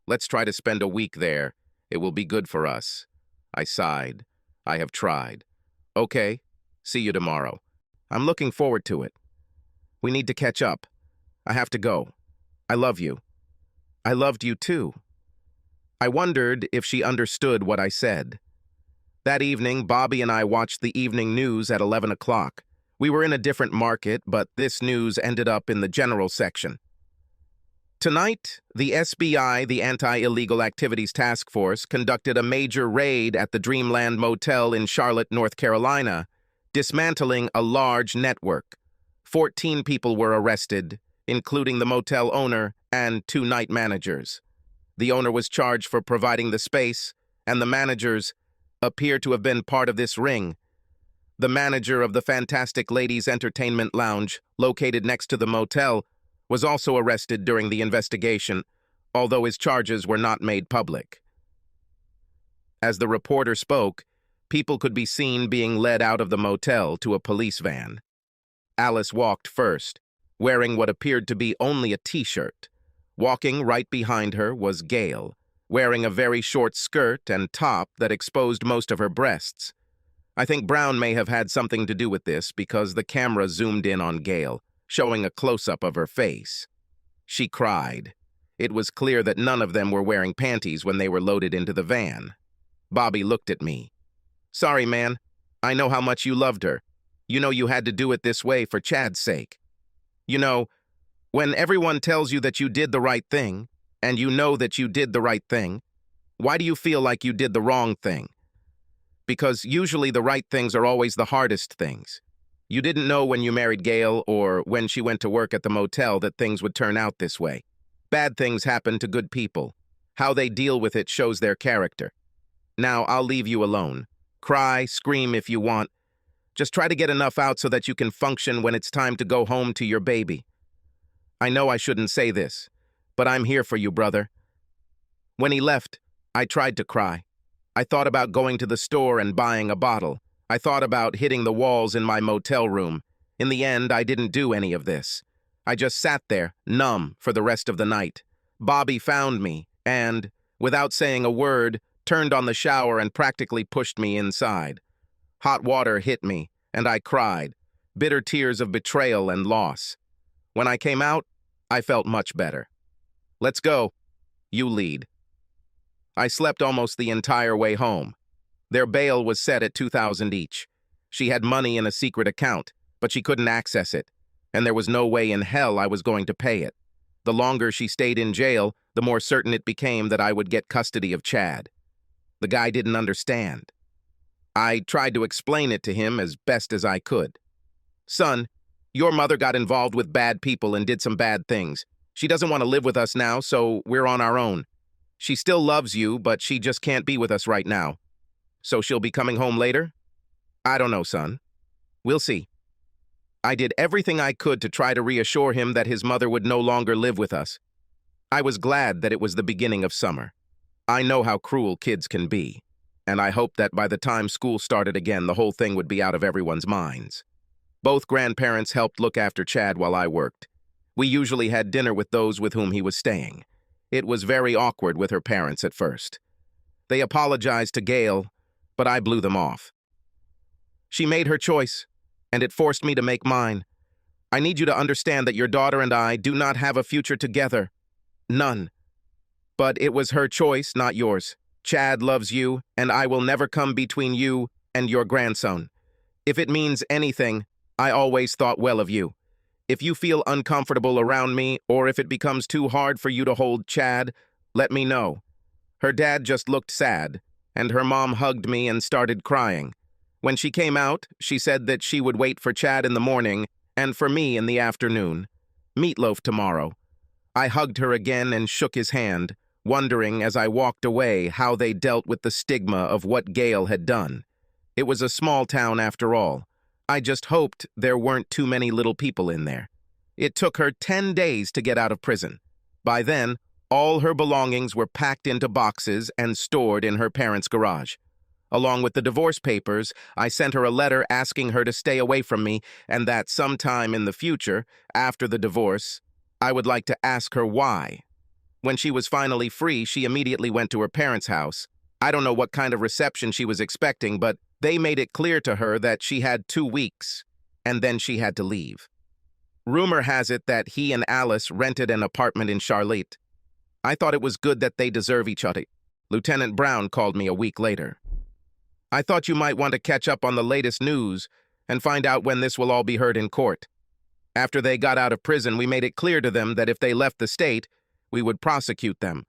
Let's try to spend a week there. It will be good for us." I sighed. I have tried. "Okay, see you tomorrow. I'm looking forward to it. We need to catch up. I have to go. I love you." I loved you too. I wondered if she understood what I said. That evening, Bobby and I watched the evening news at 11 o'clock. We were in a different market, but this news ended up in the general section. Tonight, the SBI, the Anti-Illegal Activities Task Force, conducted a major raid at the Dreamland Motel in Charlotte, North Carolina, dismantling a large network. 14 people were arrested, including the motel owner and 2 night managers. The owner was charged for providing the space, and the managers appear to have been part of this ring. The manager of the Fantastic Ladies Entertainment Lounge, located next to the motel, was also arrested during the investigation, although his charges were not made public. As the reporter spoke, people could be seen being led out of the motel to a police van. Alice walked first, wearing what appeared to be only a t-shirt. Walking right behind her was Gail, wearing a very short skirt and top that exposed most of her breasts. I think Brown may have had something to do with this because the camera zoomed in on Gail, showing a close-up of her face. She cried. It was clear that none of them were wearing panties when they were loaded into the van. Bobby looked at me. "Sorry, man. I know how much you loved her. You know you had to do it this way for Chad's sake. You know, when everyone tells you that you did the right thing, and you know that you did the right thing, why do you feel like you did the wrong thing? Because usually the right things are always the hardest things. You didn't know when you married Gail or when she went to work at the motel that things would turn out this way. Bad things happen to good people. How they deal with it shows their character. Now, I'll leave you alone. Cry, scream if you want. Just try to get enough out so that you can function when it's time to go home to your baby. I know I shouldn't say this, but I'm here for you, brother." When he left, I tried to cry. I thought about going to the store and buying a bottle. I thought about hitting the walls in my motel room. In the end, I didn't do any of this. I just sat there, numb, for the rest of the night. Bobby found me and, without saying a word, turned on the shower and practically pushed me inside. Hot water hit me, and I cried, bitter tears of betrayal and loss. When I came out, I felt much better. "Let's go. You lead. I slept almost the entire way home. Their bail was set at $2,000 each. She had money in a secret account, but she couldn't access it, and there was no way in hell I was going to pay it. The longer she stayed in jail, the more certain it became that I would get custody of Chad. The guy didn't understand. I tried to explain it to him as best as I could. Son, your mother got involved with bad people and did some bad things. She doesn't want to live with us now, so we're on our own. She still loves you, but she just can't be with us right now. So she'll be coming home later? I don't know, son. We'll see. I did everything I could to try to reassure him that his mother would no longer live with us. I was glad that it was the beginning of summer. I know how cruel kids can be, and I hoped that by the time school started again, the whole thing would be out of everyone's minds. Both grandparents helped look after Chad while I worked. We usually had dinner with those with whom he was staying. It was very awkward with her parents at first. They apologized to Gail, but I blew them off. She made her choice, and it forced me to make mine. I need you to understand that your daughter and I do not have a future together. None. But it was her choice, not yours. Chad loves you, and I will never come between you and your grandson. If it means anything, I always thought well of you. If you feel uncomfortable around me, or if it becomes too hard for you to hold Chad, let me know. Her dad just looked sad, and her mom hugged me and started crying. When she came out, she said that she would wait for Chad in the morning and for me in the afternoon. Meatloaf tomorrow. I hugged her again and shook his hand, wondering as I walked away how they dealt with the stigma of what Gail had done. It was a small town after all. I just hoped there weren't too many little people in there. It took her 10 days to get out of prison. By then, all her belongings were packed into boxes and stored in her parents' garage. Along with the divorce papers, I sent her a letter asking her to stay away from me and that sometime in the future, after the divorce, I would like to ask her why. When she was finally free, she immediately went to her parents' house. I don't know what kind of reception she was expecting, but they made it clear to her that she had 2 weeks, and then she had to leave. Rumor has it that he and Alice rented an apartment in Charlotte. I thought it was good that they deserve each other. Lieutenant Brown called me a week later. I thought you might want to catch up on the latest news and find out when this will all be heard in court. After they got out of prison, we made it clear to them that if they left the state, we would prosecute them.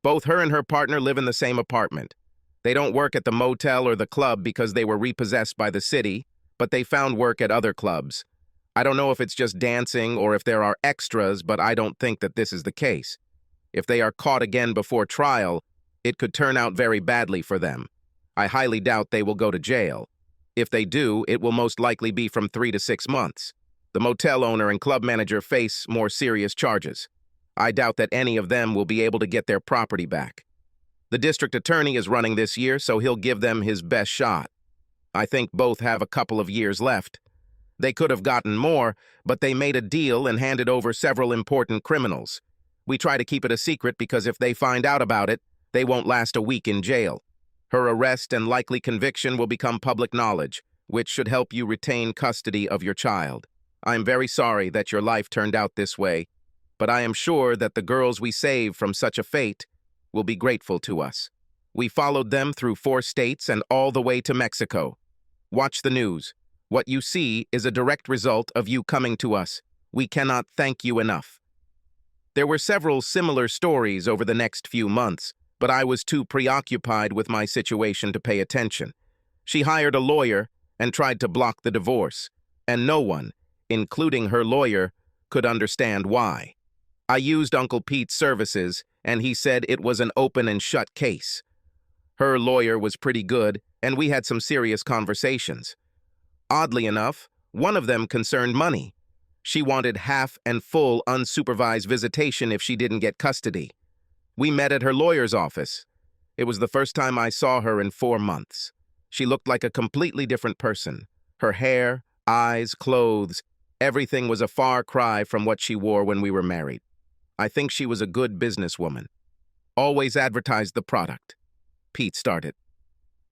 Both her and her partner live in the same apartment. They don't work at the motel or the club because they were repossessed by the city, but they found work at other clubs. I don't know if it's just dancing or if there are extras, but I don't think that this is the case. If they are caught again before trial, it could turn out very badly for them. I highly doubt they will go to jail. If they do, it will most likely be from 3 to 6 months. The motel owner and club manager face more serious charges. I doubt that any of them will be able to get their property back. The district attorney is running this year, so he'll give them his best shot. I think both have a couple of years left. They could have gotten more, but they made a deal and handed over several important criminals. We try to keep it a secret because if they find out about it, they won't last a week in jail. Her arrest and likely conviction will become public knowledge, which should help you retain custody of your child. I am very sorry that your life turned out this way, but I am sure that the girls we saved from such a fate will be grateful to us. We followed them through 4 states and all the way to Mexico. Watch the news. What you see is a direct result of you coming to us. We cannot thank you enough. There were several similar stories over the next few months, but I was too preoccupied with my situation to pay attention. She hired a lawyer and tried to block the divorce, and no one, including her lawyer, could understand why. I used Uncle Pete's services, and he said it was an open and shut case. Her lawyer was pretty good, and we had some serious conversations. Oddly enough, one of them concerned money. She wanted half and full unsupervised visitation if she didn't get custody. We met at her lawyer's office. It was the first time I saw her in 4 months. She looked like a completely different person. Her hair, eyes, clothes, everything was a far cry from what she wore when we were married. I think she was a good businesswoman. Always advertised the product. Pete started.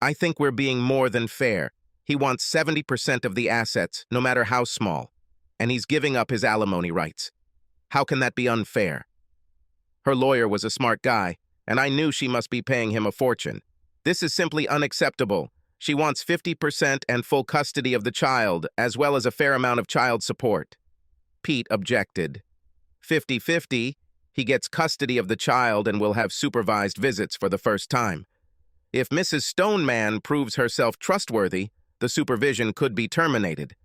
I think we're being more than fair. He wants 70% of the assets, no matter how small, and he's giving up his alimony rights. How can that be unfair? Her lawyer was a smart guy, and I knew she must be paying him a fortune. This is simply unacceptable. She wants 50% and full custody of the child, as well as a fair amount of child support. Pete objected. 50-50, he gets custody of the child and will have supervised visits for the first time. If Mrs. Stoneman proves herself trustworthy, the supervision could be terminated.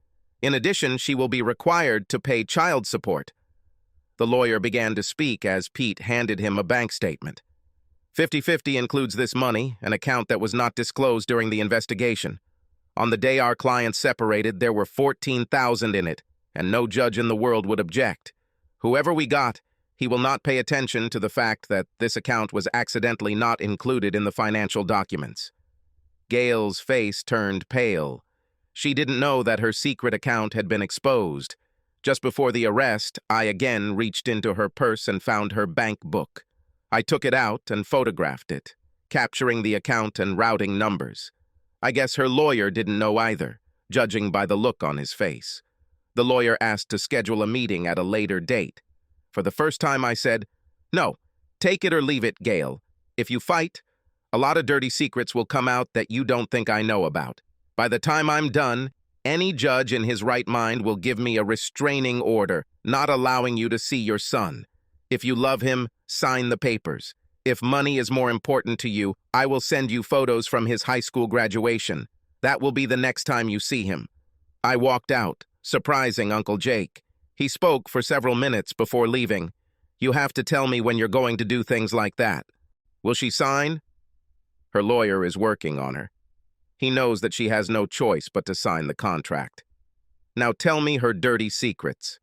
In addition, she will be required to pay child support. The lawyer began to speak as Pete handed him a bank statement. 50-50 includes this money, an account that was not disclosed during the investigation. On the day our clients separated, there were $14,000 in it, and no judge in the world would object. Whoever we got, he will not pay attention to the fact that this account was accidentally not included in the financial documents. Gail's face turned pale. She didn't know that her secret account had been exposed. Just before the arrest, I again reached into her purse and found her bank book. I took it out and photographed it, capturing the account and routing numbers. I guess her lawyer didn't know either, judging by the look on his face. The lawyer asked to schedule a meeting at a later date. For the first time I said, "No, take it or leave it, Gail. If you fight, a lot of dirty secrets will come out that you don't think I know about. By the time I'm done, any judge in his right mind will give me a restraining order, not allowing you to see your son. If you love him, sign the papers. If money is more important to you, I will send you photos from his high school graduation. That will be the next time you see him." I walked out, surprising Uncle Jake. He spoke for several minutes before leaving. "You have to tell me when you're going to do things like that. Will she sign?" Her lawyer is working on her. He knows that she has no choice but to sign the contract. "Now tell me her dirty secrets."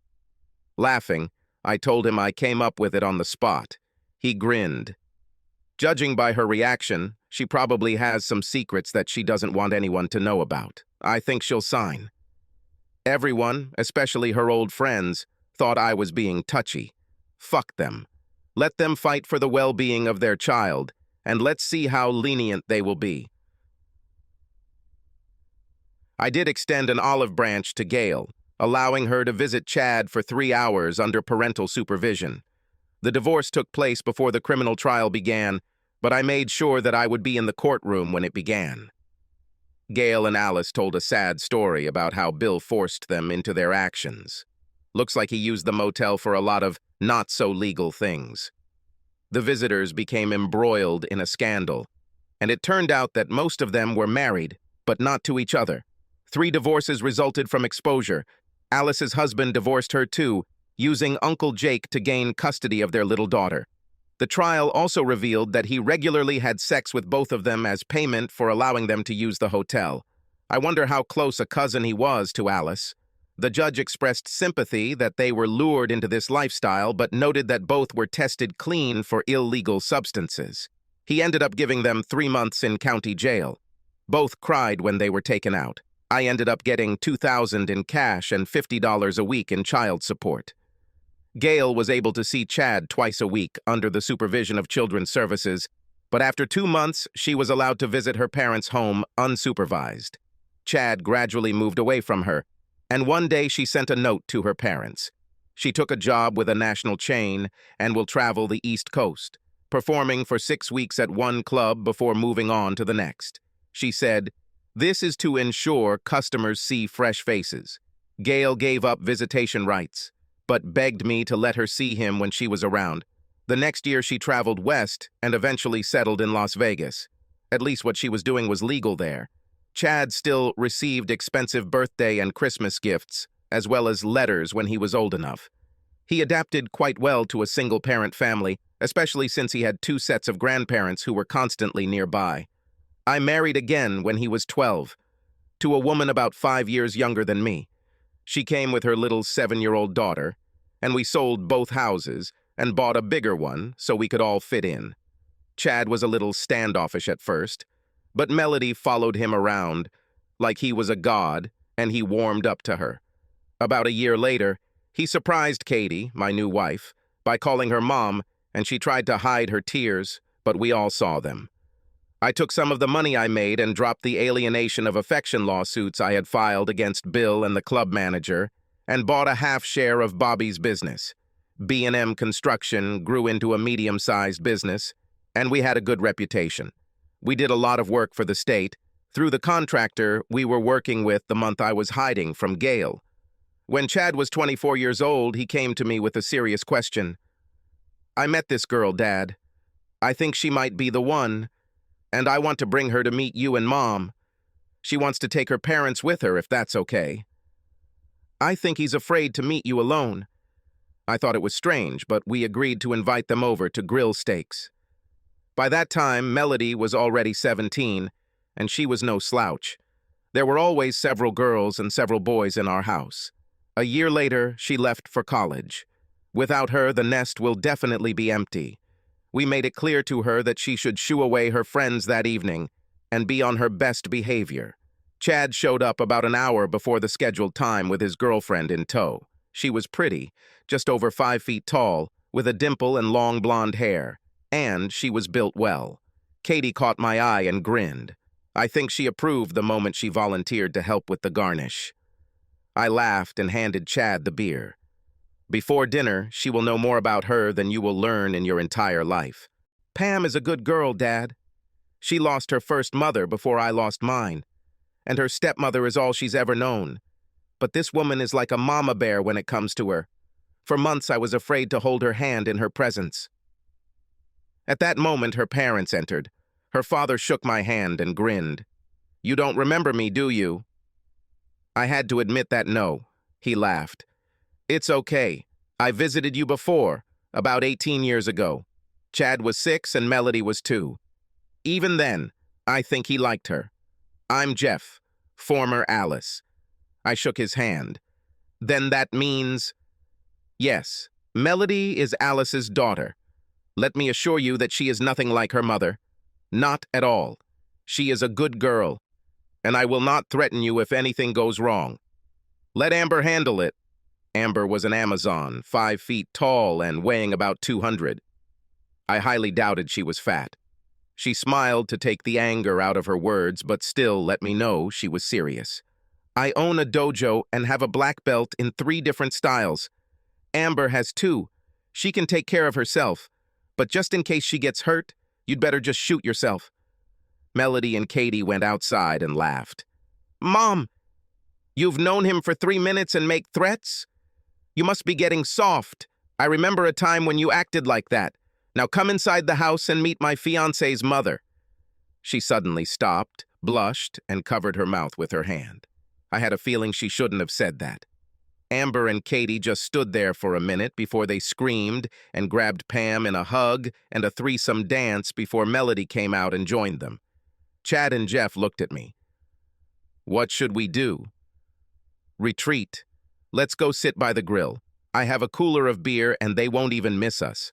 Laughing, I told him I came up with it on the spot. He grinned. Judging by her reaction, she probably has some secrets that she doesn't want anyone to know about. I think she'll sign. Everyone, especially her old friends, thought I was being touchy. Fuck them. Let them fight for the well-being of their child, and let's see how lenient they will be. I did extend an olive branch to Gail, allowing her to visit Chad for 3 hours under parental supervision. The divorce took place before the criminal trial began, but I made sure that I would be in the courtroom when it began. Gail and Alice told a sad story about how Bill forced them into their actions. Looks like he used the motel for a lot of not-so-legal things. The visitors became embroiled in a scandal, and it turned out that most of them were married, but not to each other. 3 divorces resulted from exposure. Alice's husband divorced her too, using Uncle Jake to gain custody of their little daughter. The trial also revealed that he regularly had sex with both of them as payment for allowing them to use the hotel. I wonder how close a cousin he was to Alice. The judge expressed sympathy that they were lured into this lifestyle, but noted that both were tested clean for illegal substances. He ended up giving them 3 months in county jail. Both cried when they were taken out. I ended up getting $2,000 in cash and $50 a week in child support. Gail was able to see Chad twice a week under the supervision of Children's Services, but after 2 months, she was allowed to visit her parents' home unsupervised. Chad gradually moved away from her, and one day she sent a note to her parents. She took a job with a national chain and will travel the East Coast, performing for 6 weeks at one club before moving on to the next. She said, "This is to ensure customers see fresh faces." Gail gave up visitation rights, but begged me to let her see him when she was around. The next year she traveled west and eventually settled in Las Vegas. At least what she was doing was legal there. Chad still received expensive birthday and Christmas gifts, as well as letters when he was old enough. He adapted quite well to a single-parent family, especially since he had 2 sets of grandparents who were constantly nearby. I married again when he was 12, to a woman about 5 years younger than me. She came with her little 7-year-old daughter, and we sold both houses and bought a bigger one so we could all fit in. Chad was a little standoffish at first, but Melody followed him around like he was a god, and he warmed up to her. About a year later, he surprised Katie, my new wife, by calling her mom, and she tried to hide her tears, but we all saw them. I took some of the money I made and dropped the alienation of affection lawsuits I had filed against Bill and the club manager, and bought a half share of Bobby's business. B&M Construction grew into a medium-sized business, and we had a good reputation. We did a lot of work for the state, through the contractor we were working with the month I was hiding from Gail. When Chad was 24 years old, he came to me with a serious question. "I met this girl, Dad. I think she might be the one, and I want to bring her to meet you and Mom. She wants to take her parents with her, if that's okay. I think he's afraid to meet you alone." I thought it was strange, but we agreed to invite them over to grill steaks. By that time, Melody was already 17, and she was no slouch. There were always several girls and several boys in our house. A year later, she left for college. Without her, the nest will definitely be empty. We made it clear to her that she should shoo away her friends that evening and be on her best behavior. Chad showed up about an hour before the scheduled time with his girlfriend in tow. She was pretty, just over 5 feet tall, with a dimple and long blonde hair, and she was built well. Katie caught my eye and grinned. I think she approved the moment she volunteered to help with the garnish. I laughed and handed Chad the beer. Before dinner, she will know more about her than you will learn in your entire life. Pam is a good girl, Dad. She lost her first mother before I lost mine, and her stepmother is all she's ever known. But this woman is like a mama bear when it comes to her. For months I was afraid to hold her hand in her presence. At that moment, her parents entered. Her father shook my hand and grinned. "You don't remember me, do you?" I had to admit that no. He laughed. "It's okay. I visited you before, about 18 years ago. Chad was 6 and Melody was 2. Even then, I think he liked her. I'm Jeff, former Alice." I shook his hand. "Then that means—" "Yes, Melody is Alice's daughter. Let me assure you that she is nothing like her mother. Not at all. She is a good girl, and I will not threaten you if anything goes wrong. Let Amber handle it." Amber was an Amazon, 5 feet tall and weighing about 200. I highly doubted she was fat. She smiled to take the anger out of her words, but still let me know she was serious. "I own a dojo and have a black belt in 3 different styles. Amber has 2. She can take care of herself, but just in case she gets hurt, you'd better just shoot yourself." Melody and Katie went outside and laughed. "Mom, you've known him for 3 minutes and make threats? You must be getting soft. I remember a time when you acted like that. Now come inside the house and meet my fiancé's mother." She suddenly stopped, blushed, and covered her mouth with her hand. I had a feeling she shouldn't have said that. Amber and Katie just stood there for a minute before they screamed and grabbed Pam in a hug and a threesome dance before Melody came out and joined them. Chad and Jeff looked at me. "What should we do?" "Retreat. Let's go sit by the grill. I have a cooler of beer and they won't even miss us."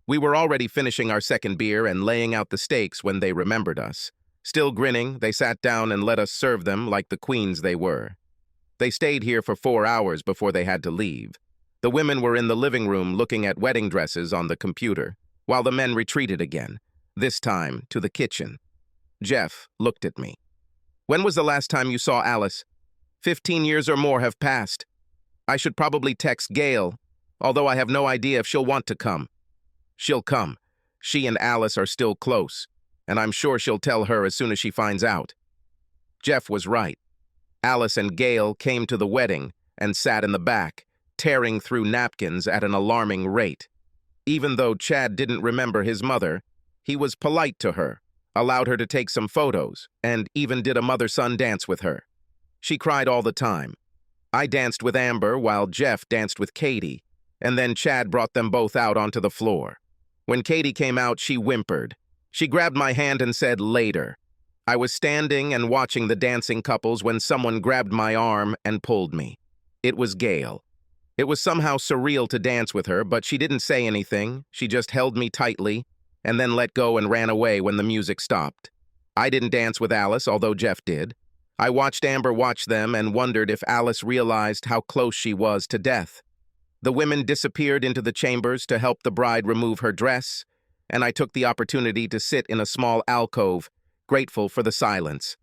We were already finishing our second beer and laying out the steaks when they remembered us. Still grinning, they sat down and let us serve them like the queens they were. They stayed here for 4 hours before they had to leave. The women were in the living room looking at wedding dresses on the computer, while the men retreated again, this time to the kitchen. Jeff looked at me. "When was the last time you saw Alice?" 15 years or more have passed. I should probably text Gail, although I have no idea if she'll want to come." "She'll come. She and Alice are still close, and I'm sure she'll tell her as soon as she finds out." Jeff was right. Alice and Gail came to the wedding and sat in the back, tearing through napkins at an alarming rate. Even though Chad didn't remember his mother, he was polite to her, allowed her to take some photos, and even did a mother-son dance with her. She cried all the time. I danced with Amber while Jeff danced with Katie, and then Chad brought them both out onto the floor. When Katie came out, she whimpered. She grabbed my hand and said, "Later." I was standing and watching the dancing couples when someone grabbed my arm and pulled me. It was Gail. It was somehow surreal to dance with her, but she didn't say anything. She just held me tightly and then let go and ran away when the music stopped. I didn't dance with Alice, although Jeff did. I watched Amber watch them and wondered if Alice realized how close she was to death. The women disappeared into the chambers to help the bride remove her dress, and I took the opportunity to sit in a small alcove, grateful for the silence.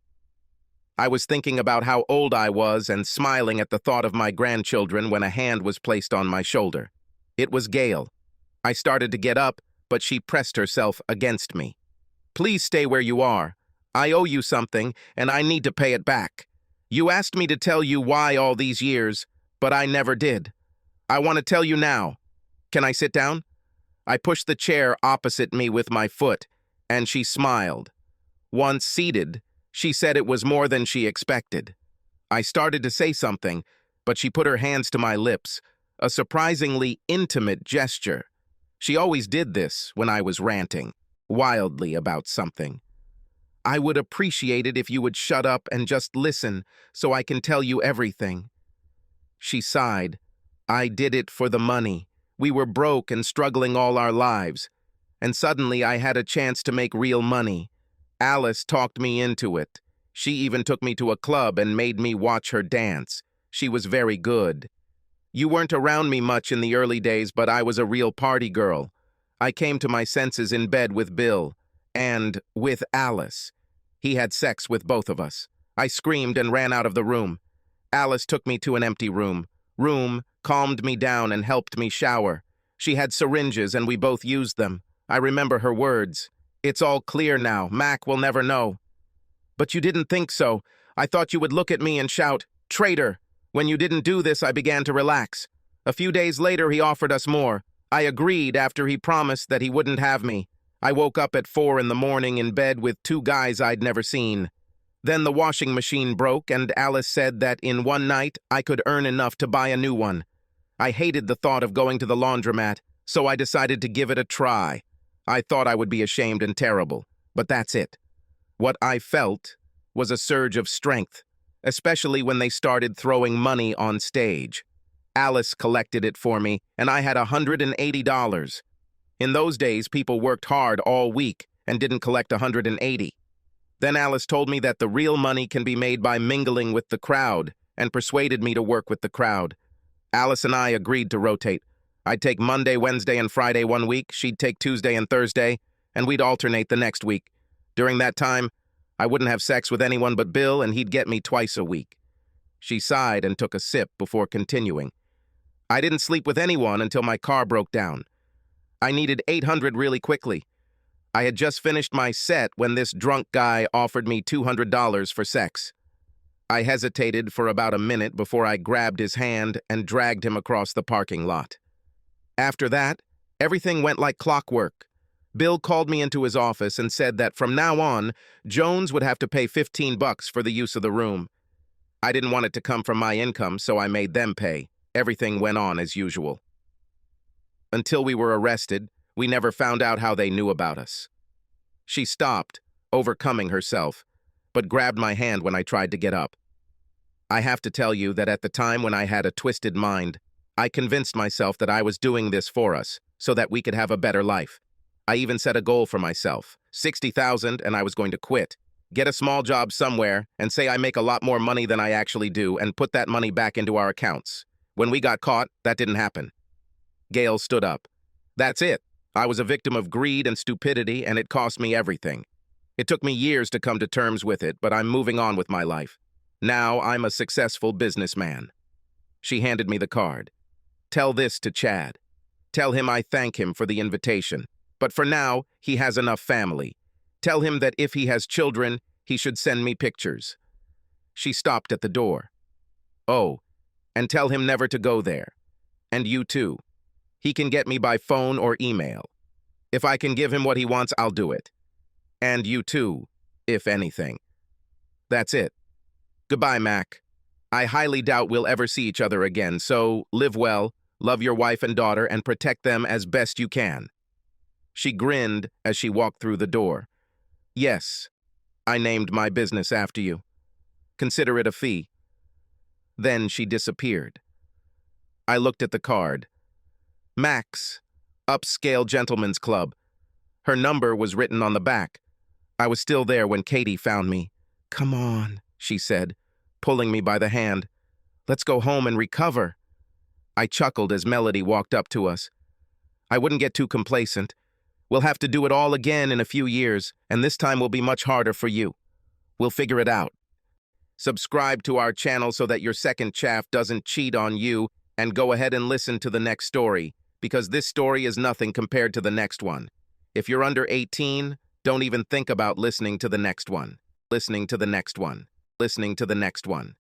I was thinking about how old I was and smiling at the thought of my grandchildren when a hand was placed on my shoulder. It was Gail. I started to get up, but she pressed herself against me. Please stay where you are. I owe you something, and I need to pay it back. You asked me to tell you why all these years, but I never did. I want to tell you now. Can I sit down? I pushed the chair opposite me with my foot, and she smiled. Once seated, she said it was more than she expected. I started to say something, but she put her hands to my lips, a surprisingly intimate gesture. She always did this when I was ranting, wildly about something. I would appreciate it if you would shut up and just listen so I can tell you everything. She sighed. I did it for the money. We were broke and struggling all our lives. And suddenly I had a chance to make real money. Alice talked me into it. She even took me to a club and made me watch her dance. She was very good. You weren't around me much in the early days, but I was a real party girl. I came to my senses in bed with Bill. And with Alice. He had sex with both of us. I screamed and ran out of the room. Alice took me to an empty room, calmed me down and helped me shower. She had syringes and we both used them. I remember her words. It's all clear now. Mac will never know. But you didn't think so. I thought you would look at me and shout, traitor. When you didn't do this, I began to relax. A few days later, he offered us more. I agreed after he promised that he wouldn't have me. I woke up at 4 in the morning in bed with 2 guys I'd never seen. Then the washing machine broke and Alice said that in one night I could earn enough to buy a new one. I hated the thought of going to the laundromat, so I decided to give it a try. I thought I would be ashamed and terrible, but that's it. What I felt was a surge of strength, especially when they started throwing money on stage. Alice collected it for me, and I had $180. In those days, people worked hard all week and didn't collect $180. Then Alice told me that the real money can be made by mingling with the crowd and persuaded me to work with the crowd. Alice and I agreed to rotate. I'd take Monday, Wednesday, and Friday one week, she'd take Tuesday and Thursday, and we'd alternate the next week. During that time, I wouldn't have sex with anyone but Bill, and he'd get me twice a week. She sighed and took a sip before continuing. I didn't sleep with anyone until my car broke down. I needed $800 really quickly. I had just finished my set when this drunk guy offered me $200 for sex. I hesitated for about a minute before I grabbed his hand and dragged him across the parking lot. After that, everything went like clockwork. Bill called me into his office and said that from now on, Jones would have to pay $15 for the use of the room. I didn't want it to come from my income, so I made them pay. Everything went on as usual. Until we were arrested, we never found out how they knew about us. She stopped, overcoming herself, but grabbed my hand when I tried to get up. I have to tell you that at the time when I had a twisted mind, I convinced myself that I was doing this for us, so that we could have a better life. I even set a goal for myself, $60,000, and I was going to quit. Get a small job somewhere and say I make a lot more money than I actually do and put that money back into our accounts. When we got caught, that didn't happen. Gail stood up. That's it. I was a victim of greed and stupidity, and it cost me everything. It took me years to come to terms with it, but I'm moving on with my life. Now I'm a successful businessman. She handed me the card. Tell this to Chad. Tell him I thank him for the invitation. But for now, he has enough family. Tell him that if he has children, he should send me pictures. She stopped at the door. Oh, and tell him never to go there. And you too. He can get me by phone or email. If I can give him what he wants, I'll do it. And you too, if anything. That's it. Goodbye, Mac. I highly doubt we'll ever see each other again, so live well, love your wife and daughter, and protect them as best you can. She grinned as she walked through the door. Yes, I named my business after you. Consider it a fee. Then she disappeared. I looked at the card. Max, Upscale Gentlemen's Club. Her number was written on the back. I was still there when Katie found me. Come on, she said, pulling me by the hand. Let's go home and recover. I chuckled as Melody walked up to us. I wouldn't get too complacent. We'll have to do it all again in a few years, and this time will be much harder for you. We'll figure it out. Subscribe to our channel so that your second chaff doesn't cheat on you, and go ahead and listen to the next story, because this story is nothing compared to the next one. If you're under 18, don't even think about listening to the next one. Listening to the next one. Listening to the next one.